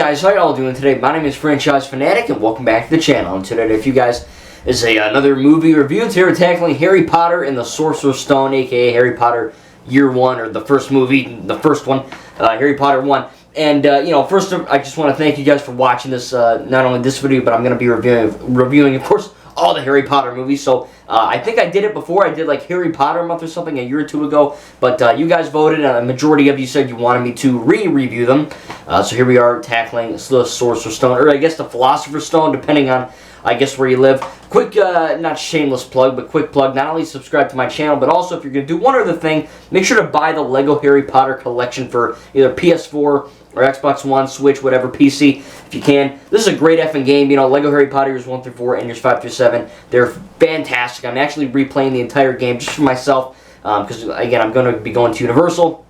guys, how y'all doing today? My name is Franchise Fanatic and welcome back to the channel. And today, if you guys, is another movie review. Today we're tackling Harry Potter and the Sorcerer's Stone, aka Harry Potter Year 1, or the first movie, the first one, Harry Potter 1. And, first I just want to thank you guys for watching this, not only this video, but I'm going to be reviewing, of course, all the Harry Potter movies. So I think I did it before. I did like Harry Potter month or something a year or two ago. But you guys voted, and a majority of you said you wanted me to re-review them. So here we are tackling the Sorcerer's Stone, or I guess the Philosopher's Stone, depending on, I guess, where you live. Quick, not shameless plug, but quick plug. Not only subscribe to my channel, but also if you're going to do one other thing, make sure to buy the Lego Harry Potter collection for either PS4 or Xbox One, Switch, whatever, PC, if you can. This is a great effing game. You know, Lego Harry Potter years 1 through 4 and years 5 through 7. They're fantastic. I'm actually replaying the entire game just for myself because, again, I'm going to be going to Universal.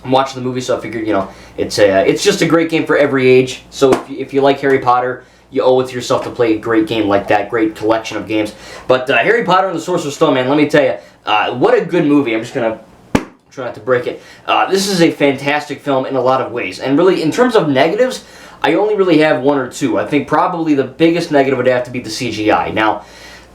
I'm watching the movie, so I figured, you know, it's just a great game for every age. So if you like Harry Potter, you owe it to yourself to play a great game like that, great collection of games. But Harry Potter and the Sorcerer's Stone, man, let me tell you, what a good movie. I'm just going to try not to break it. This is a fantastic film in a lot of ways. And really, in terms of negatives, I only really have one or two. I think probably the biggest negative would have to be the CGI. Now,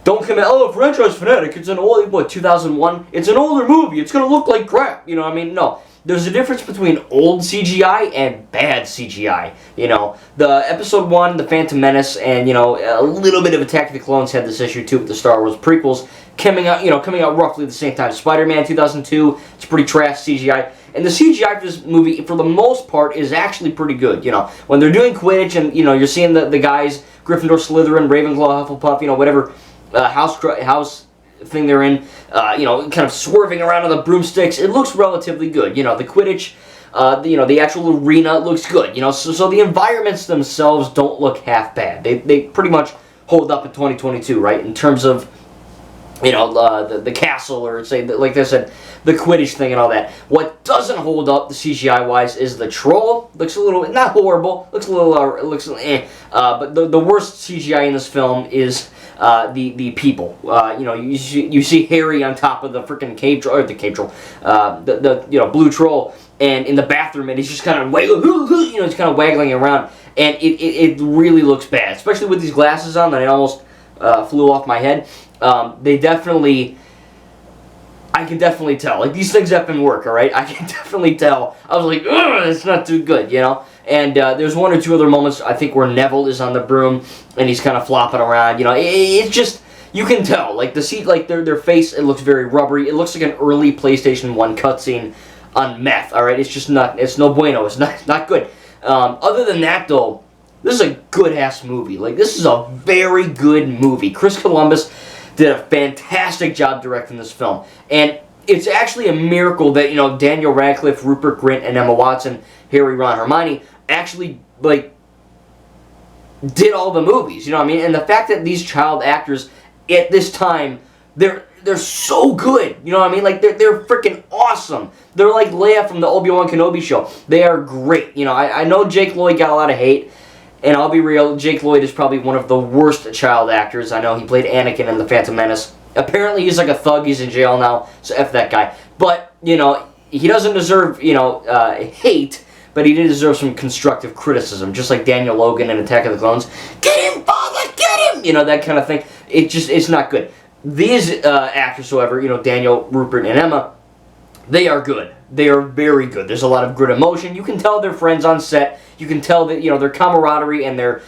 don't come at, oh, Franchise Fanatic, it's an old, what, 2001? It's an older movie, it's going to look like crap. You know what I mean? No. There's a difference between old CGI and bad CGI. You know, the Episode 1, The Phantom Menace, and, you know, a little bit of Attack of the Clones had this issue too with the Star Wars prequels coming out roughly at the same time. Spider-Man 2002, it's pretty trash CGI. And the CGI for this movie, for the most part, is actually pretty good. You know, when they're doing Quidditch and, you know, you're seeing the guys, Gryffindor, Slytherin, Ravenclaw, Hufflepuff, you know, whatever house thing they're in, you know, kind of swerving around on the broomsticks, it looks relatively good. You know, the Quidditch, you know, the actual arena looks good. You know, so the environments themselves don't look half bad. They pretty much hold up in 2022, right, in terms of, you know, the castle, or say, like I said, the Quidditch thing and all that. What doesn't hold up, the CGI-wise, is the troll. Looks a little, not horrible, looks a little, but the worst CGI in this film is the people. You know, you see Harry on top of the freaking cave troll, or the cave troll, the you know, blue troll, and in the bathroom, and he's just kind of you know, he's kind of waggling around, and it really looks bad, especially with these glasses on that I almost flew off my head. They definitely, I can definitely tell. Like, these things effing work, alright? I can definitely tell. I was like, ugh, it's not too good, you know? And there's one or two other moments, I think, where Neville is on the broom, and he's kind of flopping around, you know? It's just, you can tell. Like, the seat, like, their face, it looks very rubbery. It looks like an early PlayStation 1 cutscene on meth, alright? It's just not, it's no bueno. It's not good. Other than that, though, this is a good-ass movie. Like, this is a very good movie. Chris Columbus did a fantastic job directing this film. And it's actually a miracle that, you know, Daniel Radcliffe, Rupert Grint, and Emma Watson, Harry, Ron, Hermione, actually, like, did all the movies. You know what I mean? And the fact that these child actors, at this time, they're so good. You know what I mean? Like, they're freaking awesome. They're like Leia from the Obi-Wan Kenobi show. They are great. You know, I know Jake Lloyd got a lot of hate. And I'll be real, Jake Lloyd is probably one of the worst child actors. I know he played Anakin in The Phantom Menace. Apparently he's like a thug, he's in jail now, so F that guy. But, you know, he doesn't deserve, you know, hate, but he did deserve some constructive criticism, just like Daniel Logan in Attack of the Clones. Get him, father, get him! You know, that kind of thing. It's not good. These actors, however, you know, Daniel, Rupert, and Emma, they are good. They are very good. There's a lot of good emotion. You can tell they're friends on set. You can tell that, you know, their camaraderie and their,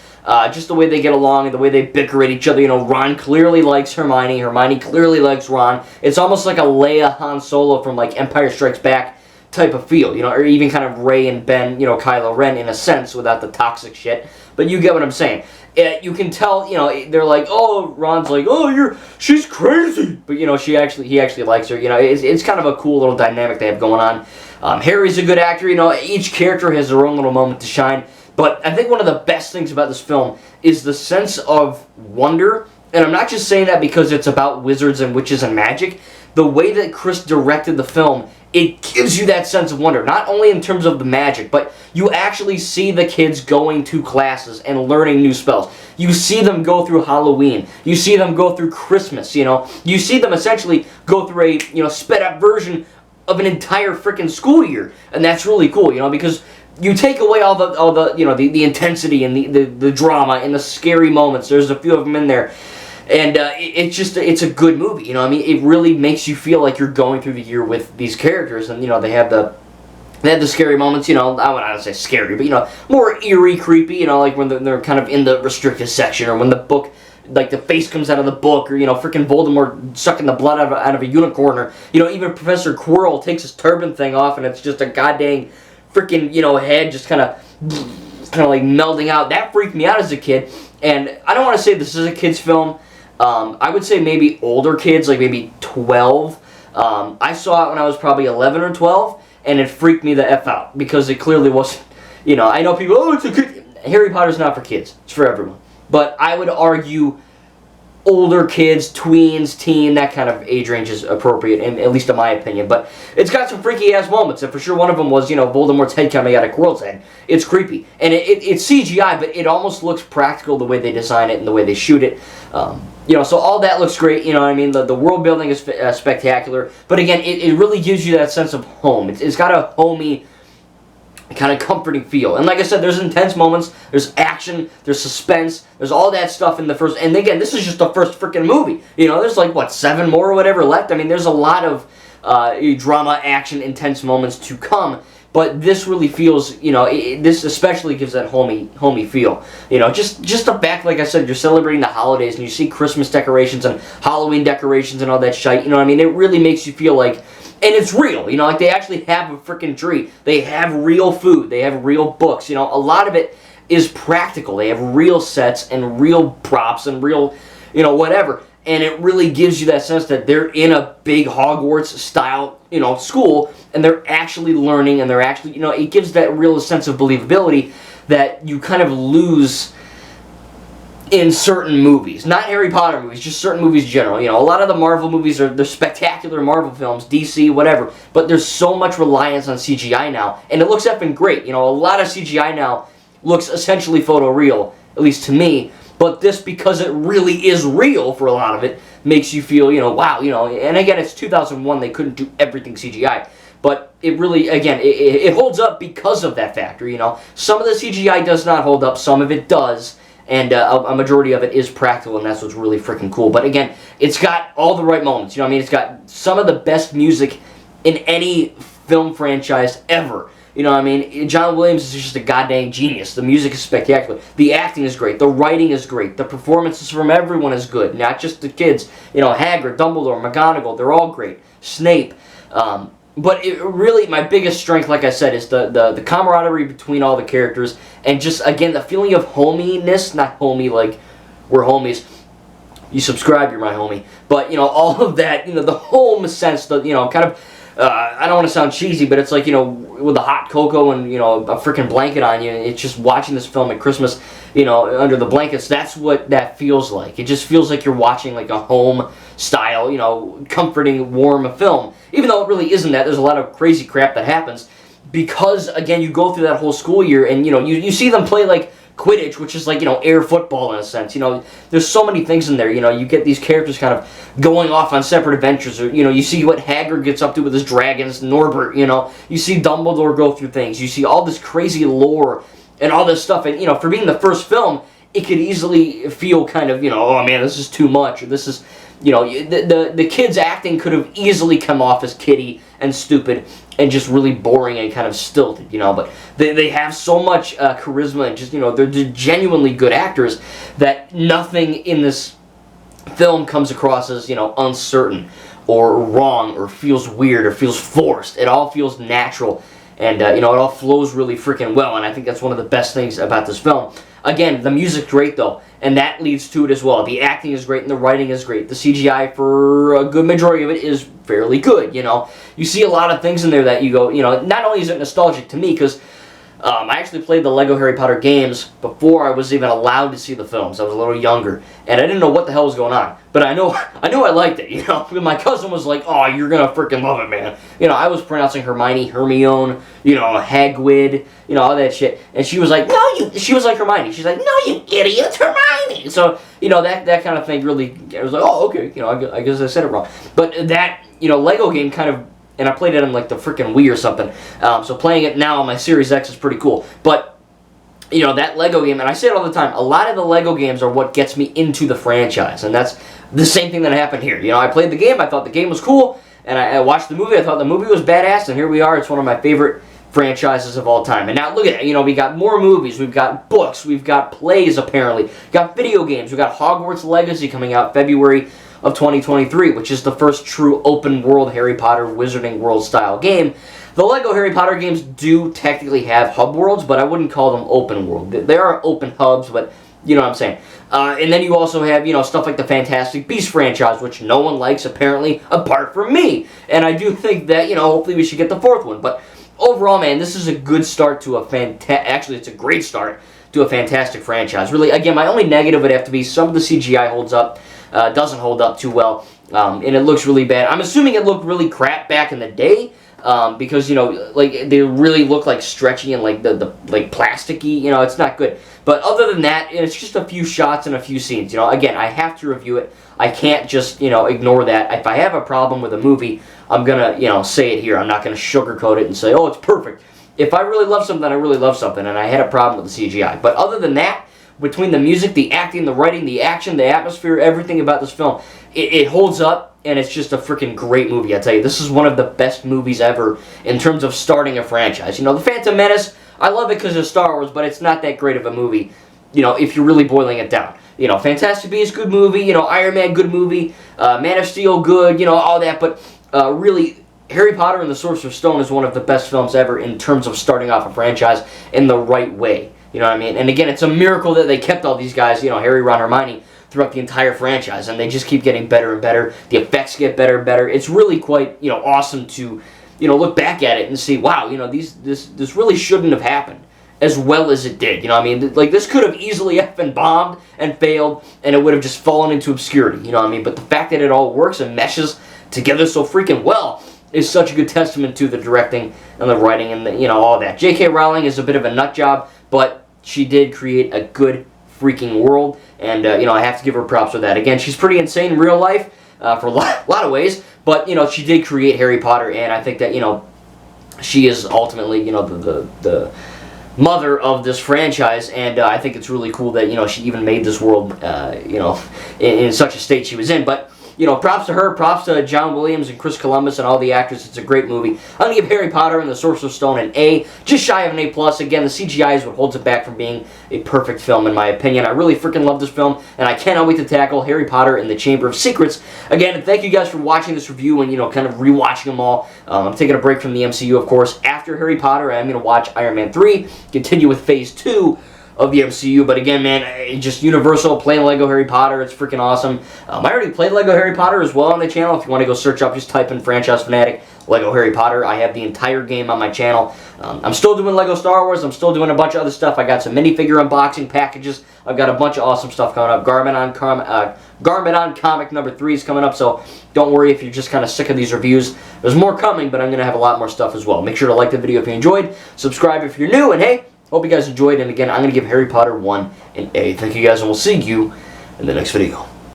just the way they get along and the way they bicker at each other. You know, Ron clearly likes Hermione. Hermione clearly likes Ron. It's almost like a Leia Han Solo from, like, Empire Strikes Back type of feel, you know, or even kind of Rey and Ben, you know, Kylo Ren in a sense without the toxic shit. But you get what I'm saying. You can tell, you know, they're like, oh, Ron's like, oh, she's crazy, but, you know, he actually likes her. You know, it's kind of a cool little dynamic they have going on. Harry's a good actor. You know, each character has their own little moment to shine. But I think one of the best things about this film is the sense of wonder. And I'm not just saying that because it's about wizards and witches and magic. The way that Chris directed the film, it gives you that sense of wonder. Not only in terms of the magic, but you actually see the kids going to classes and learning new spells. You see them go through Halloween. You see them go through Christmas, you know. You see them essentially go through a, you know, sped up version of an entire freaking school year. And that's really cool, you know, because you take away all the you know, the intensity and the drama and the scary moments. There's a few of them in there. And it's a good movie, you know what I mean? It really makes you feel like you're going through the year with these characters, and, you know, they have the scary moments, you know, I wouldn't say scary, but, you know, more eerie, creepy, you know, like when they're kind of in the restricted section, or when the book, like the face comes out of the book, or, you know, freaking Voldemort sucking the blood out of a unicorn, or, you know, even Professor Quirrell takes his turban thing off, and it's just a goddamn freaking, you know, head just kind of like melding out. That freaked me out as a kid, and I don't want to say this is a kid's film. I would say maybe older kids, like maybe 12. I saw it when I was probably 11 or 12, and it freaked me the F out, because it clearly wasn't, you know, I know people, oh, it's a kid. Harry Potter's not for kids. It's for everyone. But I would argue older kids, tweens, teen, that kind of age range is appropriate, at least in my opinion. But it's got some freaky-ass moments, and for sure one of them was, you know, Voldemort's head coming out of Quirrell's head. It's creepy. And it's CGI, but it almost looks practical the way they design it and the way they shoot it. You know, so all that looks great, you know what I mean? The world building is spectacular. But again, it really gives you that sense of home. It's got a homey, kind of comforting feel. And like I said, there's intense moments, there's action, there's suspense, there's all that stuff in the first. And again, this is just the first freaking movie. You know, there's like, what, 7 more or whatever left? I mean, there's a lot of drama, action, intense moments to come. But this really feels, you know, this especially gives that homey feel. You know, just the fact, like I said, you're celebrating the holidays and you see Christmas decorations and Halloween decorations and all that shit. You know what I mean? It really makes you feel like, and it's real. You know, like they actually have a freaking tree. They have real food. They have real books. You know, a lot of it is practical. They have real sets and real props and real, you know, whatever. And it really gives you that sense that they're in a big Hogwarts-style, you know, school, and they're actually learning, and they're actually, you know, it gives that real sense of believability that you kind of lose in certain movies. Not Harry Potter movies, just certain movies in general. You know, a lot of the Marvel movies they're spectacular Marvel films, DC, whatever, but there's so much reliance on CGI now, and it looks effing great. You know, a lot of CGI now looks essentially photoreal, at least to me. But this, because it really is real for a lot of it, makes you feel, you know, wow, you know, and again, it's 2001, they couldn't do everything CGI. But it really, again, it holds up because of that factor, you know. Some of the CGI does not hold up, some of it does, and a majority of it is practical, and that's what's really freaking cool. But again, it's got all the right moments, you know what I mean? It's got some of the best music in any film franchise ever. You know what I mean? John Williams is just a goddamn genius. The music is spectacular. The acting is great. The writing is great. The performances from everyone is good. Not just the kids. You know, Hagrid, Dumbledore, McGonagall, they're all great. Snape. But it really, my biggest strength, like I said, is the camaraderie between all the characters. And just, again, the feeling of hominess. Not homie like we're homies. You subscribe, you're my homie. But, you know, all of that, you know, the home sense, the, you know, kind of, I don't want to sound cheesy, but it's like, you know, with the hot cocoa and, you know, a freaking blanket on you, it's just watching this film at Christmas, you know, under the blankets, that's what that feels like. It just feels like you're watching like a home style, you know, comforting, warm film. Even though it really isn't that, there's a lot of crazy crap that happens because, again, you go through that whole school year and, you know, you see them play like Quidditch, which is like, you know, air football in a sense. You know, there's so many things in there. You know, you get these characters kind of going off on separate adventures. Or, you know, you see what Hagrid gets up to with his dragons, Norbert, you know. You see Dumbledore go through things. You see all this crazy lore and all this stuff. And, you know, for being the first film, it could easily feel kind of, you know, oh man, this is too much. Or this is, you know, the kids acting could have easily come off as kiddie and stupid and just really boring and kind of stilted, you know, but they have so much charisma and just, you know, they're genuinely good actors that nothing in this film comes across as, you know, uncertain or wrong or feels weird or feels forced. It all feels natural and, you know, it all flows really freaking well, and I think that's one of the best things about this film. Again, the music's great, though, and that leads to it as well. The acting is great, and the writing is great. The CGI, for a good majority of it, is fairly good, you know. You see a lot of things in there that you go, you know, not only is it nostalgic to me, because I actually played the Lego Harry Potter games before I was even allowed to see the films. I was a little younger, and I didn't know what the hell was going on. But I know I liked it, you know. My cousin was like, oh, you're going to freaking love it, man. You know, I was pronouncing Hermione, Hermione, you know, Hagrid, you know, all that shit. And she was like, she was like Hermione. She's like, no, you idiot, it's Hermione. So, you know, that kind of thing really, I was like, oh, okay, you know, I guess I said it wrong. But that, you know, Lego game kind of and I played it on like the freaking Wii or something. So playing it now on my Series X is pretty cool. But you know, that Lego game, and I say it all the time, a lot of the Lego games are what gets me into the franchise, and that's the same thing that happened here. You know, I played the game, I thought the game was cool, and I watched the movie, I thought the movie was badass, and here we are. It's one of my favorite franchises of all time. And now look at it, you know, we got more movies, we've got books, we've got plays apparently, we've got video games, we've got Hogwarts Legacy coming out February of 2023, which is the first true open world Harry Potter Wizarding World style game. The Lego Harry Potter games do technically have hub worlds, but I wouldn't call them open world. There are open hubs, but you know what I'm saying. And then you also have, you know, stuff like the Fantastic Beasts franchise, which no one likes apparently, apart from me. And I do think that, you know, hopefully we should get the fourth one. But overall, man, this is a good start to a actually, it's a great start to a fantastic franchise. Really, again, my only negative would have to be some of the CGI holds up, doesn't hold up too well, and it looks really bad. I'm assuming it looked really crap back in the day. Because, you know, like, they really look like stretchy and like the like plasticky, you know, it's not good. But other than that, it's just a few shots and a few scenes, you know. Again, I have to review it. I can't just, you know, ignore that. If I have a problem with a movie, I'm gonna, you know, say it here. I'm not gonna sugarcoat it and say, oh, it's perfect. If I really love something, I really love something, and I had a problem with the CGI. But other than that, between the music, the acting, the writing, the action, the atmosphere, everything about this film, it holds up. And it's just a freaking great movie, I tell you. This is one of the best movies ever in terms of starting a franchise. You know, The Phantom Menace, I love it because of Star Wars, but it's not that great of a movie, you know, if you're really boiling it down. You know, Fantastic Beasts, good movie. You know, Iron Man, good movie. Man of Steel, good. You know, all that. But really, Harry Potter and the Sorcerer's Stone is one of the best films ever in terms of starting off a franchise in the right way. You know what I mean? And again, it's a miracle that they kept all these guys, you know, Harry, Ron, Hermione, throughout the entire franchise, and they just keep getting better and better. The effects get better and better. It's really quite, you know, awesome to, you know, look back at it and see, wow, you know, this really shouldn't have happened as well as it did. You know what I mean? Like, this could have easily been bombed and failed, and it would have just fallen into obscurity. You know what I mean? But the fact that it all works and meshes together so freaking well is such a good testament to the directing and the writing and the, you know, all that. J.K. Rowling is a bit of a nut job, but she did create a good freaking world, and you know, I have to give her props for that. Again, she's pretty insane in real life for a lot of ways, but you know, she did create Harry Potter, and I think that, you know, she is ultimately, you know, the mother of this franchise, and I think it's really cool that, you know, she even made this world, you know, in such a state she was in. But you know, props to her, props to John Williams and Chris Columbus and all the actors. It's a great movie. I'm going to give Harry Potter and the Sorcerer's Stone an A, just shy of an A+. Again, the CGI is what holds it back from being a perfect film, in my opinion. I really freaking love this film, and I cannot wait to tackle Harry Potter and the Chamber of Secrets. Again, thank you guys for watching this review and, you know, kind of rewatching them all. I'm taking a break from the MCU, of course. After Harry Potter, I'm going to watch Iron Man 3, continue with Phase 2 of the MCU. But again, man, just Universal, playing Lego Harry Potter, it's freaking awesome. I already played Lego Harry Potter as well on the channel. If you want to go search up, just type in Franchise Fanatic Lego Harry Potter. I have the entire game on my channel. I'm still doing Lego Star Wars. I'm still doing a bunch of other stuff. I got some minifigure unboxing packages. I've got a bunch of awesome stuff coming up. Garment on Comic number 3 is coming up, so don't worry if you're just kind of sick of these reviews. There's more coming, but I'm going to have a lot more stuff as well. Make sure to like the video if you enjoyed. Subscribe if you're new, and hey, hope you guys enjoyed, and again, I'm going to give Harry Potter 1 an A. Thank you guys, and we'll see you in the next video.